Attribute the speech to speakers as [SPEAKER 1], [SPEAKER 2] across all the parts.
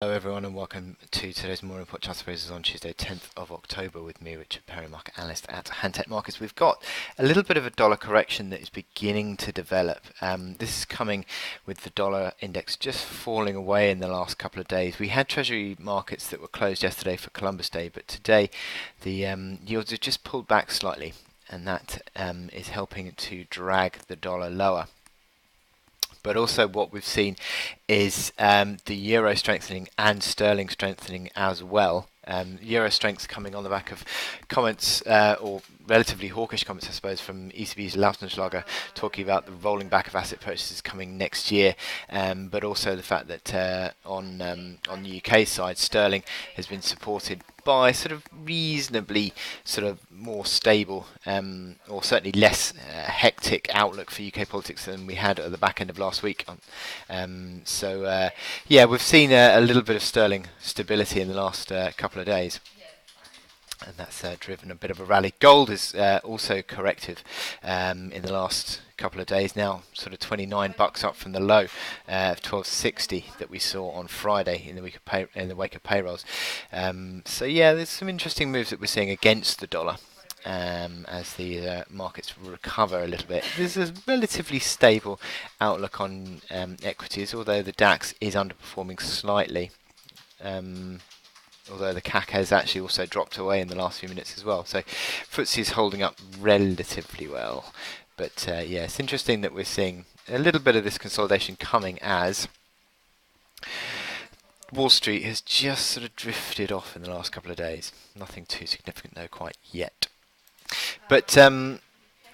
[SPEAKER 1] Hello everyone and welcome to today's morning report. Charles Fraser's on Tuesday 10th of October with me, Richard Perry, market analyst at Hantec Markets. We've got a little bit of a dollar correction that is beginning to develop. This is coming with the dollar index just falling away in the last couple of days. We had treasury markets that were closed yesterday for Columbus Day, but today the yields have just pulled back slightly, and that is helping to drag the dollar lower. But also what we've seen is the euro strengthening and sterling strengthening as well. Euro strength coming on the back of comments, or relatively hawkish comments, I suppose, from ECB's Lausnenschlager, talking about the rolling back of asset purchases coming next year, but also the fact that on the UK side, sterling has been supported by sort of reasonably sort of more stable, or certainly less hectic outlook for UK politics than we had at the back end of last week. Yeah, we've seen a little bit of sterling stability in the last couple of days, and that's driven a bit of a rally. Gold is also corrective in the last couple of days now, sort of $29 up from the low of 1260 that we saw on Friday in the wake of payrolls. So yeah, there's some interesting moves that we're seeing against the dollar as the markets recover a little bit. There's a relatively stable outlook on equities, although the DAX is underperforming slightly. Although the CAC has actually also dropped away in the last few minutes as well. So FTSE is holding up relatively well. But yeah, it's interesting that we're seeing a little bit of this consolidation coming as Wall Street has just sort of drifted off in the last couple of days. Nothing too significant though quite yet. But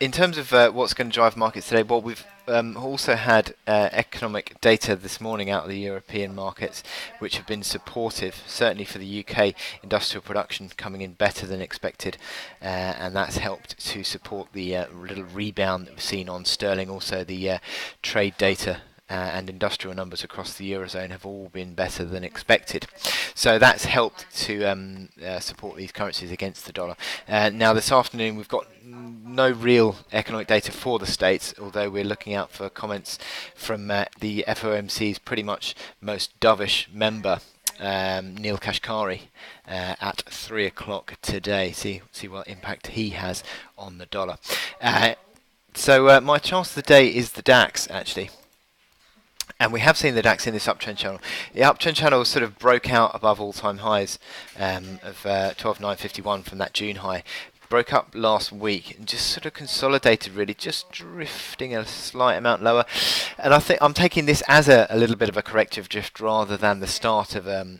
[SPEAKER 1] in terms of what's going to drive markets today, well, we've also had economic data this morning out of the European markets, which have been supportive, certainly for the UK industrial production coming in better than expected, and that's helped to support the little rebound that we've seen on sterling. Also, the trade data and industrial numbers across the Eurozone have all been better than expected. So that's helped to support these currencies against the dollar. Now this afternoon we've got no real economic data for the States, although we're looking out for comments from the FOMC's pretty much most dovish member, Neil Kashkari, at 3 o'clock today. See what impact he has on the dollar. So my chance of the day is the DAX, actually. And we have seen the DAX in this uptrend channel. The uptrend channel sort of broke out above all-time highs of 12,951 from that June high. Broke up last week and just sort of consolidated, really, just drifting a slight amount lower. And I think I'm taking this as a little bit of a corrective drift rather than the start of a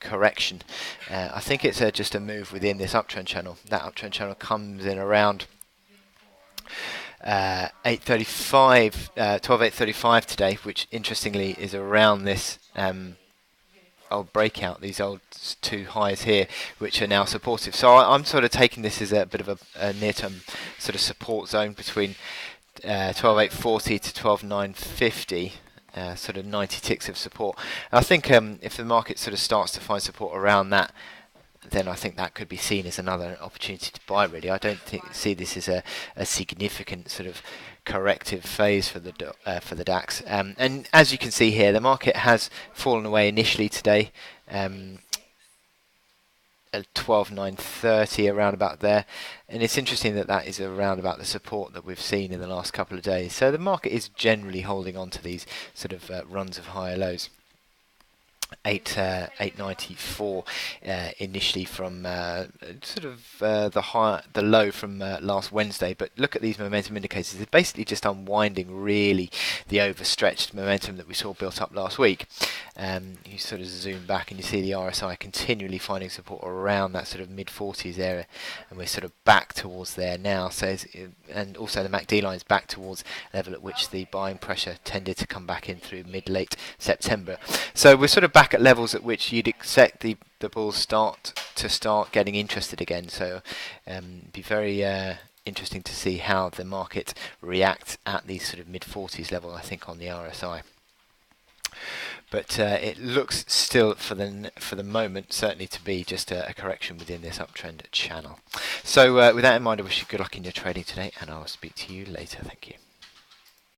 [SPEAKER 1] correction. I think it's just a move within this uptrend channel. That uptrend channel comes in around 12,835 today, which interestingly is around this old breakout, these old two highs here, which are now supportive. So I'm sort of taking this as a bit of a near-term sort of support zone between 12,840 to 12,950. Sort of 90 ticks of support. And I think if the market sort of starts to find support around that, then I think that could be seen as another opportunity to buy, really. I don't see this as a significant sort of corrective phase for the DAX. And as you can see here, the market has fallen away initially today at 12,930, around about there. And it's interesting that that is around about the support that we've seen in the last couple of days. So the market is generally holding on to these sort of runs of higher lows. 894 initially from the low from last Wednesday, but look at these momentum indicators. They're basically just unwinding really the overstretched momentum that we saw built up last week. You sort of zoom back and you see the RSI continually finding support around that sort of mid-40s area, and we're sort of back towards there now. So and also the MACD line is back towards the level at which the buying pressure tended to come back in through mid-late September. So we're sort of back at levels at which you'd expect the bulls start getting interested again. So be very interesting to see how the market reacts at these sort of mid-40s level, I think, on the RSI. But it looks still for the moment certainly to be just a correction within this uptrend channel. So with that in mind, I wish you good luck in your trading today, and I'll speak to you later. Thank you.